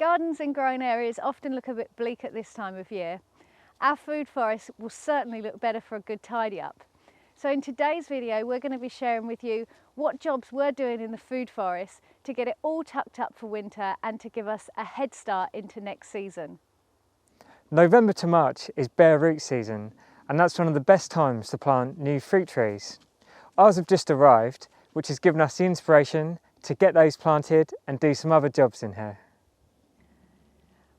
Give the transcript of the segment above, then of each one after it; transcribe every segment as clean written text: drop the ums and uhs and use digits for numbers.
Gardens in growing areas often look a bit bleak at this time of year. Our food forest will certainly look better for a good tidy up. So in today's video, we're going to be sharing with you what jobs we're doing in the food forest to get it all tucked up for winter and to give us a head start into next season. November to March is bare root season, and that's one of the best times to plant new fruit trees. Ours have just arrived, which has given us the inspiration to get those planted and do some other jobs in here.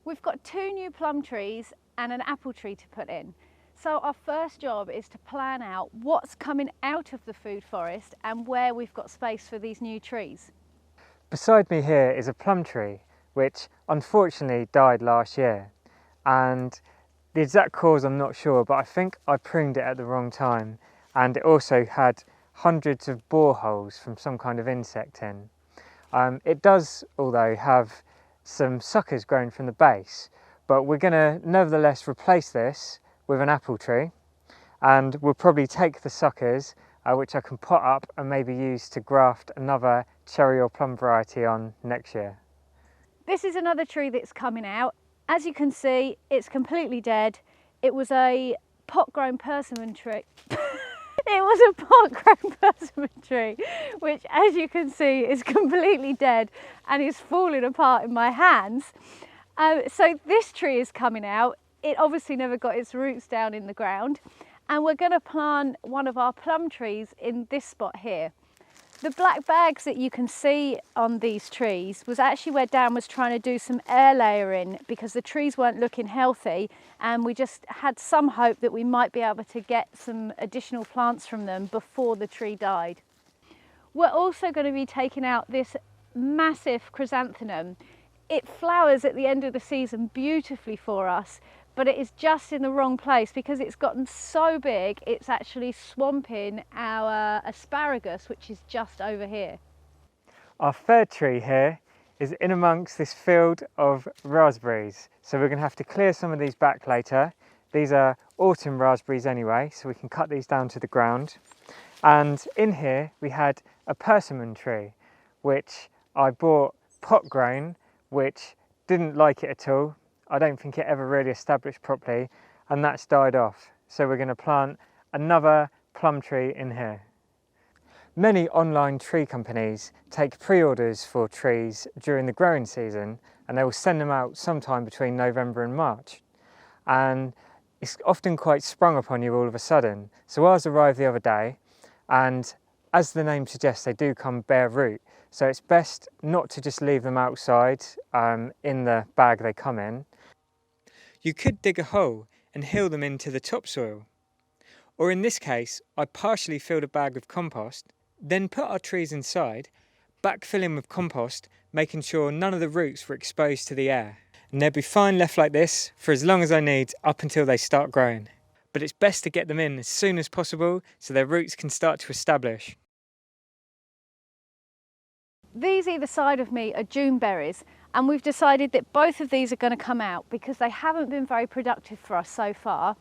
We've got 2 new plum trees and an apple tree to put in. So our first job is to plan out what's coming out of the food forest and where we've got space for these new trees. Beside me here is a plum tree, which unfortunately died last year. And the exact cause I'm not sure, but I think I pruned it at the wrong time. And it also had hundreds of boreholes from some kind of insect in. It does, although, have some suckers growing from the base, but we're going to nevertheless replace this with an apple tree, and we'll probably take the suckers, which I can pot up and maybe use to graft another cherry or plum variety on next year. This is another tree that's coming out. As you can see, it's completely dead. It was a pot-grown persimmon tree. It was a pot-grown persimmon tree, which, as you can see, is completely dead and is falling apart in my hands. So this tree is coming out. It obviously never got its roots down in the ground, and we're going to plant one of our plum trees in this spot here. The black bags that you can see on these trees was actually where Dan was trying to do some air layering because the trees weren't looking healthy, and we just had some hope that we might be able to get some additional plants from them before the tree died. We're also going to be taking out this massive chrysanthemum. It flowers at the end of the season beautifully for us, but it is just in the wrong place because it's gotten so big it's actually swamping our asparagus, which is just over here. Our third tree here is in amongst this field of raspberries, so we're going to have to clear some of these back later. These are autumn raspberries anyway, so we can cut these down to the ground. And in here we had a persimmon tree, which I bought pot grown, which didn't like it at all. I don't think it ever really established properly, and that's died off. So we're going to plant another plum tree in here. Many online tree companies take pre-orders for trees during the growing season, and they will send them out sometime between November and March. And it's often quite sprung upon you all of a sudden. So ours arrived the other day, and as the name suggests, they do come bare root. So it's best not to just leave them outside in the bag they come in. You could dig a hole and hill them into the topsoil. Or in this case, I partially filled a bag with compost, then put our trees inside, backfilling with compost, making sure none of the roots were exposed to the air. And they'll be fine left like this for as long as I need up until they start growing. But it's best to get them in as soon as possible so their roots can start to establish. These either side of me are June berries, and we've decided that both of these are going to come out because they haven't been very productive for us so far.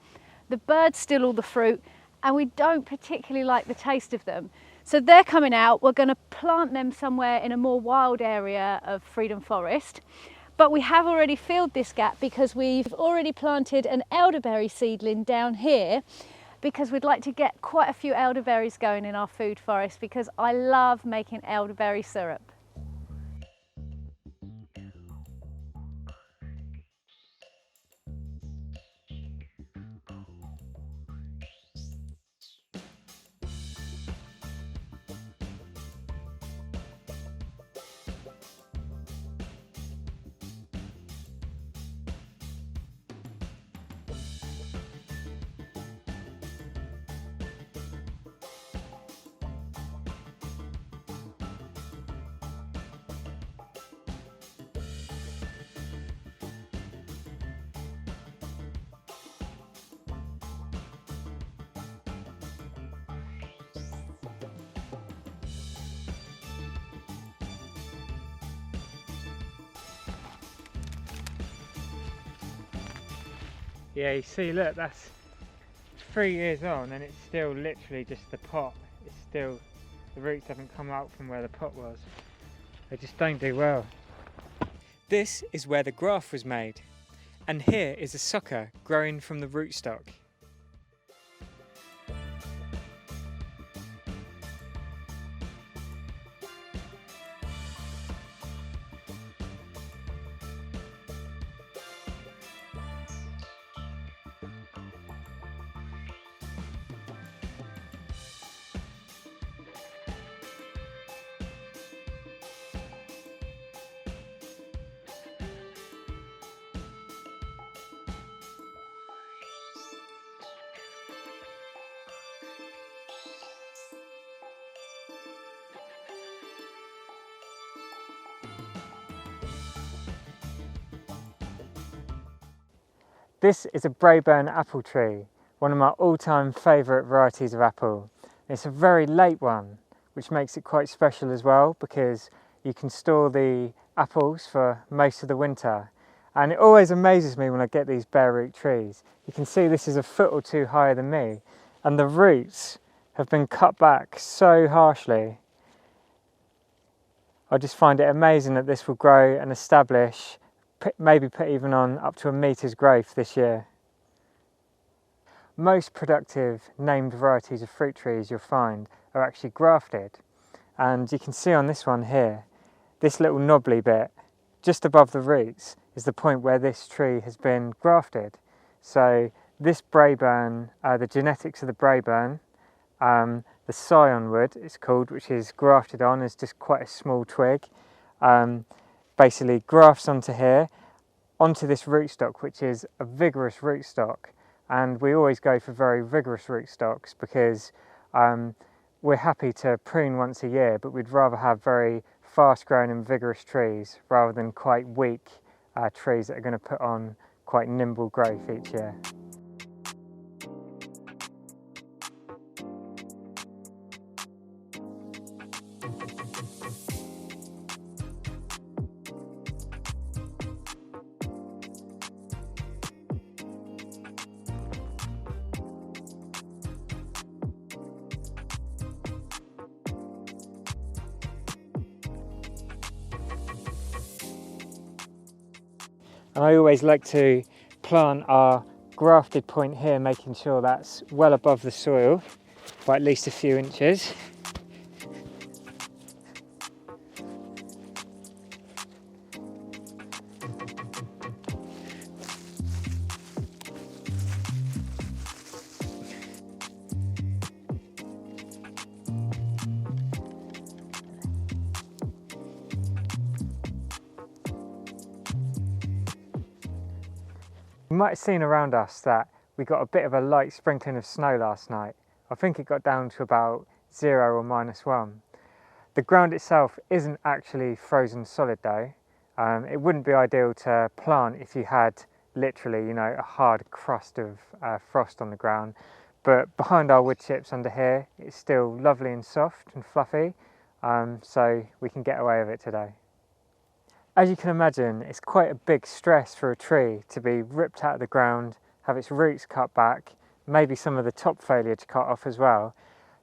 The birds steal all the fruit and we don't particularly like the taste of them. So they're coming out. We're going to plant them somewhere in a more wild area of Freedom Forest. But we have already filled this gap because we've already planted an elderberry seedling down here, because we'd like to get quite a few elderberries going in our food forest because I love making elderberry syrup. Yeah, you see, look, that's 3 years on and it's still literally just the pot. It's still, the roots haven't come out from where the pot was. They just don't do well. This is where the graft was made, and here is a sucker growing from the rootstock. This is a Braeburn apple tree, one of my all-time favourite varieties of apple. It's a very late one, which makes it quite special as well because you can store the apples for most of the winter. And it always amazes me when I get these bare root trees. You can see this is a foot or two higher than me, and the roots have been cut back so harshly. I just find it amazing that this will grow and establish, maybe put even on up to a metre's growth this year. Most productive named varieties of fruit trees you'll find are actually grafted, and you can see on this one here, this little knobbly bit just above the roots is the point where this tree has been grafted. So this Braeburn, the genetics of the Braeburn, the scion wood it's called, which is grafted on as just quite a small twig, basically grafts onto here, onto this rootstock, which is a vigorous rootstock. And we always go for very vigorous rootstocks because we're happy to prune once a year, but we'd rather have very fast growing and vigorous trees rather than quite weak trees that are going to put on quite nimble growth each year. And I always like to plant our grafted point here, making sure that's well above the soil by at least a few inches. You might have seen around us that we got a bit of a light sprinkling of snow last night. I think it got down to about 0 or -1. The ground itself isn't actually frozen solid though. It wouldn't be ideal to plant if you had literally, a hard crust of frost on the ground. But behind our wood chips under here, it's still lovely and soft and fluffy, so we can get away with it today. As you can imagine, it's quite a big stress for a tree to be ripped out of the ground, have its roots cut back, maybe some of the top foliage cut off as well.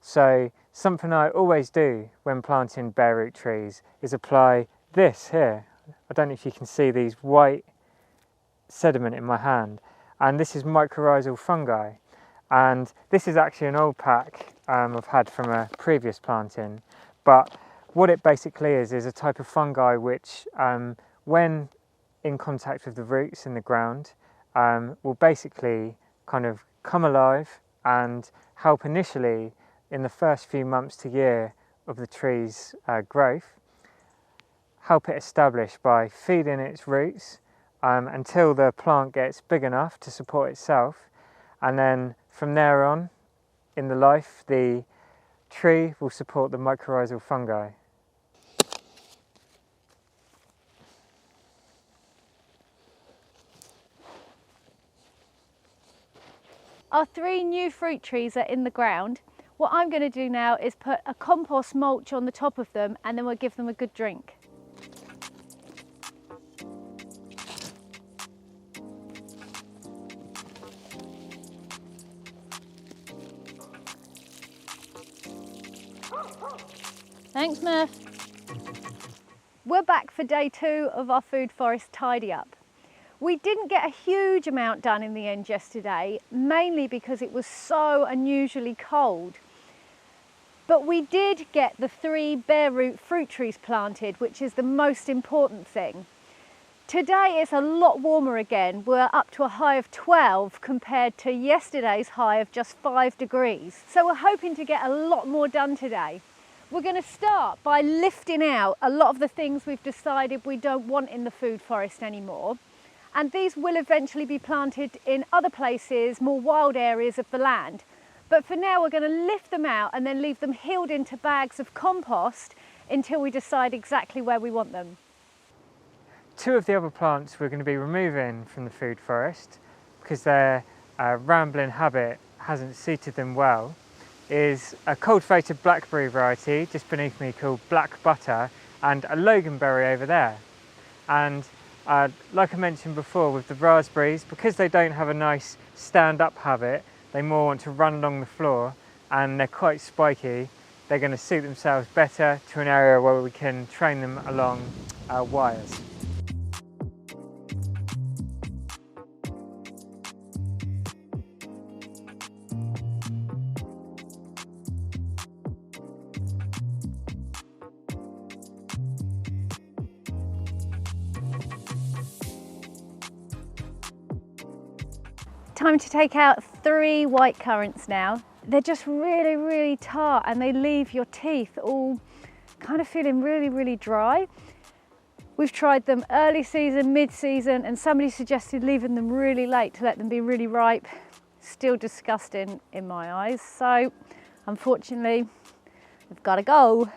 So something I always do when planting bare root trees is apply this here. I don't know if you can see these white sediment in my hand, and this is mycorrhizal fungi. And this is actually an old pack I've had from a previous planting, but what it basically is a type of fungi which, when in contact with the roots in the ground, will basically kind of come alive and help initially in the first few months to year of the tree's growth, help it establish by feeding its roots until the plant gets big enough to support itself, and then from there on in the life the tree will support the mycorrhizal fungi. Our 3 new fruit trees are in the ground. What I'm going to do now is put a compost mulch on the top of them, and then we'll give them a good drink. Thanks, Murph. We're back for day 2 of our food forest tidy up. We didn't get a huge amount done in the end yesterday, mainly because it was so unusually cold. But we did get the 3 bare root fruit trees planted, which is the most important thing. Today it's a lot warmer again. We're up to a high of 12 compared to yesterday's high of just 5 degrees. So we're hoping to get a lot more done today. We're going to start by lifting out a lot of the things we've decided we don't want in the food forest anymore. And these will eventually be planted in other places, more wild areas of the land. But for now we're going to lift them out and then leave them healed into bags of compost until we decide exactly where we want them. 2 of the other plants we're going to be removing from the food forest because their rambling habit hasn't suited them well is a cultivated blackberry variety just beneath me called Black Butter and a loganberry over there. And like I mentioned before with the raspberries, because they don't have a nice stand-up habit, they more want to run along the floor and they're quite spiky. They're going to suit themselves better to an area where we can train them along wires. Time to take out 3 white currants now. They're just really tart and they leave your teeth all kind of feeling really dry. We've tried them early season, mid-season, and somebody suggested leaving them really late to let them be really ripe. Still disgusting in my eyes, so unfortunately we've got to go.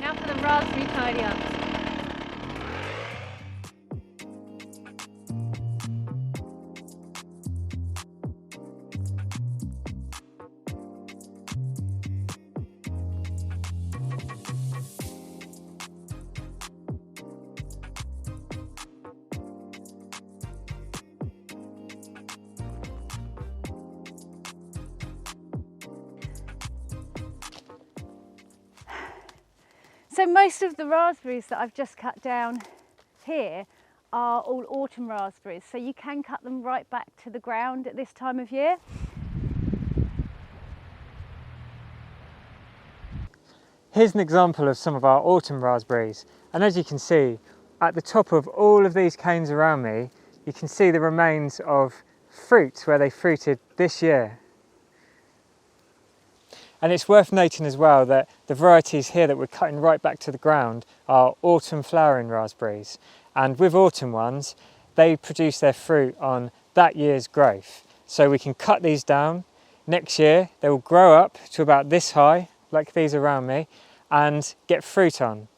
Now for the raspberry tidy up. So most of the raspberries that I've just cut down here are all autumn raspberries, so you can cut them right back to the ground at this time of year. Here's an example of some of our autumn raspberries, and as you can see at the top of all of these canes around me you can see the remains of fruit where they fruited this year. And it's worth noting as well that the varieties here that we're cutting right back to the ground are autumn flowering raspberries, and with autumn ones they produce their fruit on that year's growth. So we can cut these down. Next year they will grow up to about this high, like these around me, and get fruit on.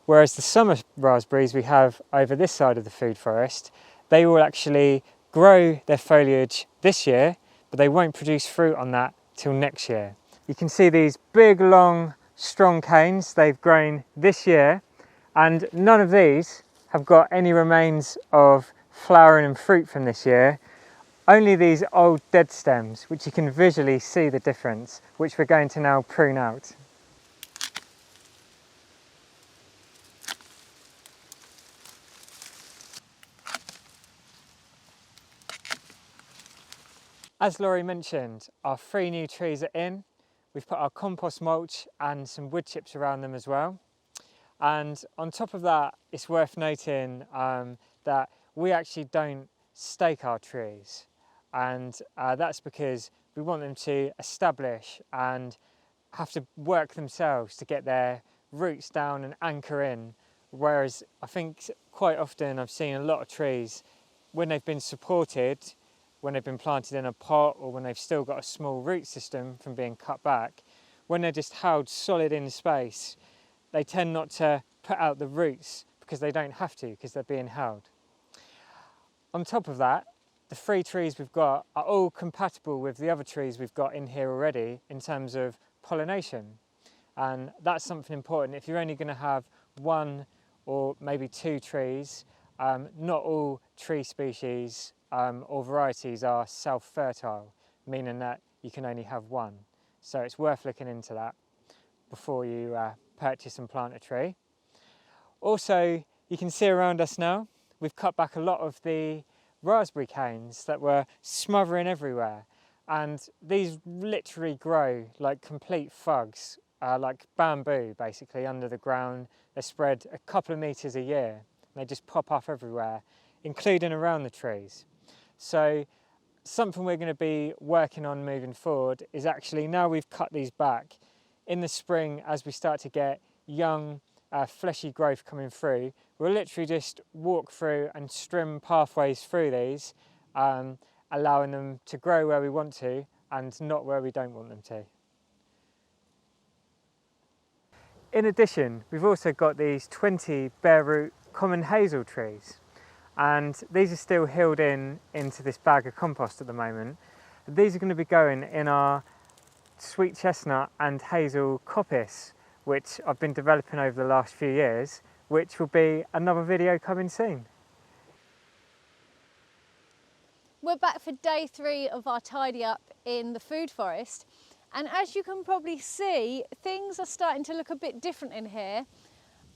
Whereas the summer raspberries we have over this side of the food forest, they will actually grow their foliage this year, but they won't produce fruit on that till next year. You can see these big, long, strong canes they've grown this year, and none of these have got any remains of flowering and fruit from this year. Only these old dead stems, which you can visually see the difference, which we're going to now prune out. As Laurie mentioned, our 3 new trees are in. We've put our compost mulch and some wood chips around them as well. And on top of that, it's worth noting that we actually don't stake our trees. And that's because we want them to establish and have to work themselves to get their roots down and anchor in. Whereas I think quite often I've seen a lot of trees, when they've been supported, when they've been planted in a pot or when they've still got a small root system from being cut back, when they're just held solid in space, they tend not to put out the roots because they don't have to, because they're being held. On top of that, the 3 trees we've got are all compatible with the other trees we've got in here already in terms of pollination. And that's something important. If you're only going to have 1 or maybe 2 trees, Not all tree species or varieties are self-fertile, meaning that you can only have one. So it's worth looking into that before you purchase and plant a tree. Also, you can see around us now, we've cut back a lot of the raspberry canes that were smothering everywhere. And these literally grow like complete thugs, like bamboo basically under the ground. They spread a couple of meters a year. They just pop up everywhere, including around the trees. So something we're going to be working on moving forward is actually, now we've cut these back, in the spring as we start to get young fleshy growth coming through, we'll literally just walk through and trim pathways through these, allowing them to grow where we want to and not where we don't want them to. In addition, we've also got these 20 bare root common hazel trees, and these are still healed into this bag of compost at the moment. These are going to be going in our sweet chestnut and hazel coppice, which I've been developing over the last few years, which will be another video coming soon. We're back for day 3 of our tidy up in the food forest, and as you can probably see, things are starting to look a bit different in here.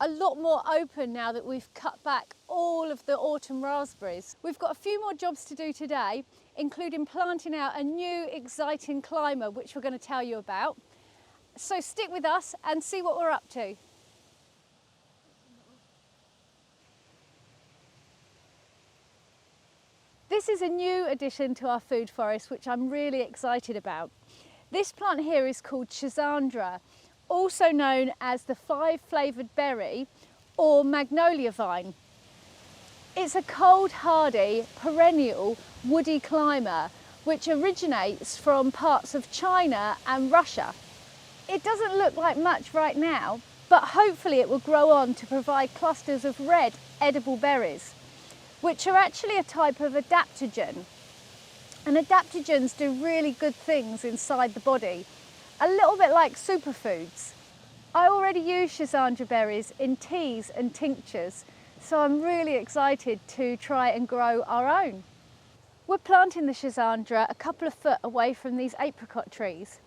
A lot more open now that we've cut back all of the autumn raspberries. We've got a few more jobs to do today, including planting out a new exciting climber, which we're going to tell you about. So stick with us and see what we're up to. This is a new addition to our food forest, which I'm really excited about. This plant here is called Schisandra, also known as the 5-flavoured berry or magnolia vine. It's a cold hardy perennial woody climber which originates from parts of China and Russia. It doesn't look like much right now, but hopefully it will grow on to provide clusters of red edible berries, which are actually a type of adaptogen. And adaptogens do really good things inside the body, a little bit like superfoods. I already use Schisandra berries in teas and tinctures, so I'm really excited to try and grow our own. We're planting the Schisandra a couple of foot away from these apricot trees,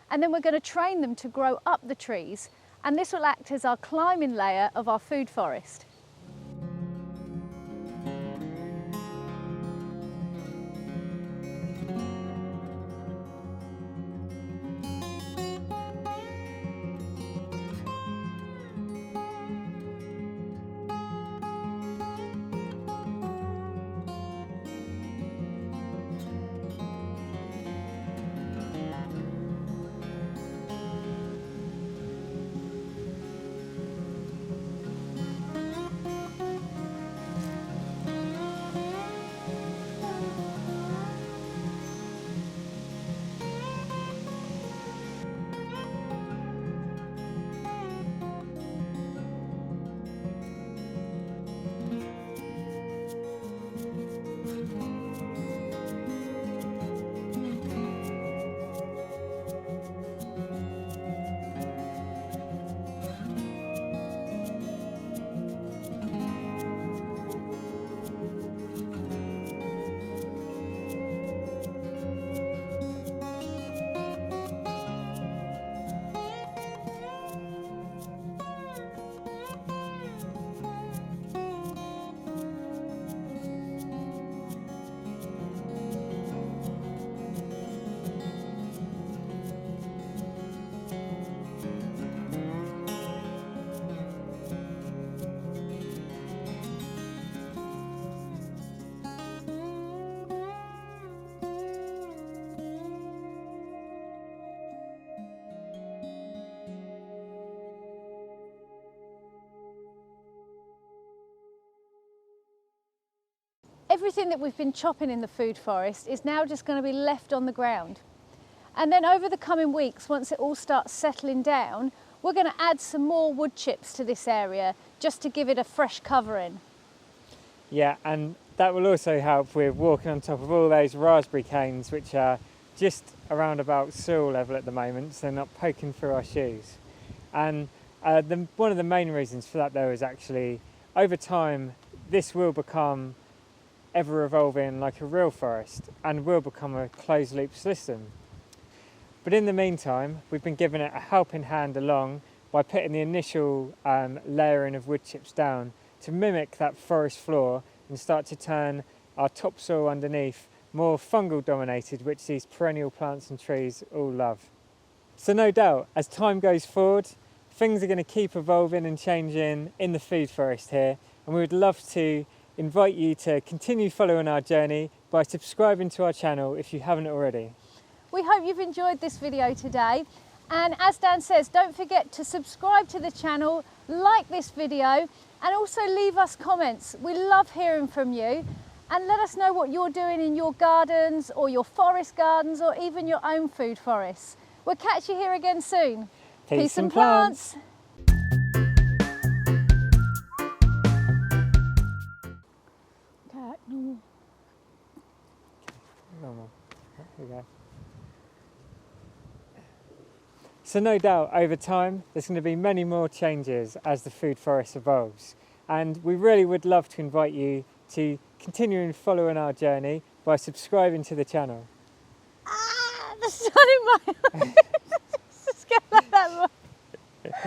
and then we're going to train them to grow up the trees, and this will act as our climbing layer of our food forest. Everything that we've been chopping in the food forest is now just going to be left on the ground. And then over the coming weeks, once it all starts settling down, we're going to add some more wood chips to this area just to give it a fresh covering. Yeah, and that will also help with walking on top of all those raspberry canes, which are just around about soil level at the moment, so they're not poking through our shoes. And one of the main reasons for that though is actually over time this will become ever evolving like a real forest and will become a closed loop system. But in the meantime, we've been giving it a helping hand along by putting the initial layering of wood chips down to mimic that forest floor and start to turn our topsoil underneath more fungal dominated, which these perennial plants and trees all love. So no doubt, as time goes forward, things are going to keep evolving and changing in the food forest here, and we would love to invite you to continue following our journey by subscribing to our channel if you haven't already. We hope you've enjoyed this video today, and as Dan says, don't forget to subscribe to the channel, like this video, and also leave us comments. We love hearing from you, and let us know what you're doing in your gardens or your forest gardens or even your own food forests. We'll catch you here again soon. Peace and plants. Okay, normal. Normal. There we go. So no doubt over time there's going to be many more changes as the food forest evolves, and we really would love to invite you to continue following our journey by subscribing to the channel. Ah, the sun in my eyes. Just get like that.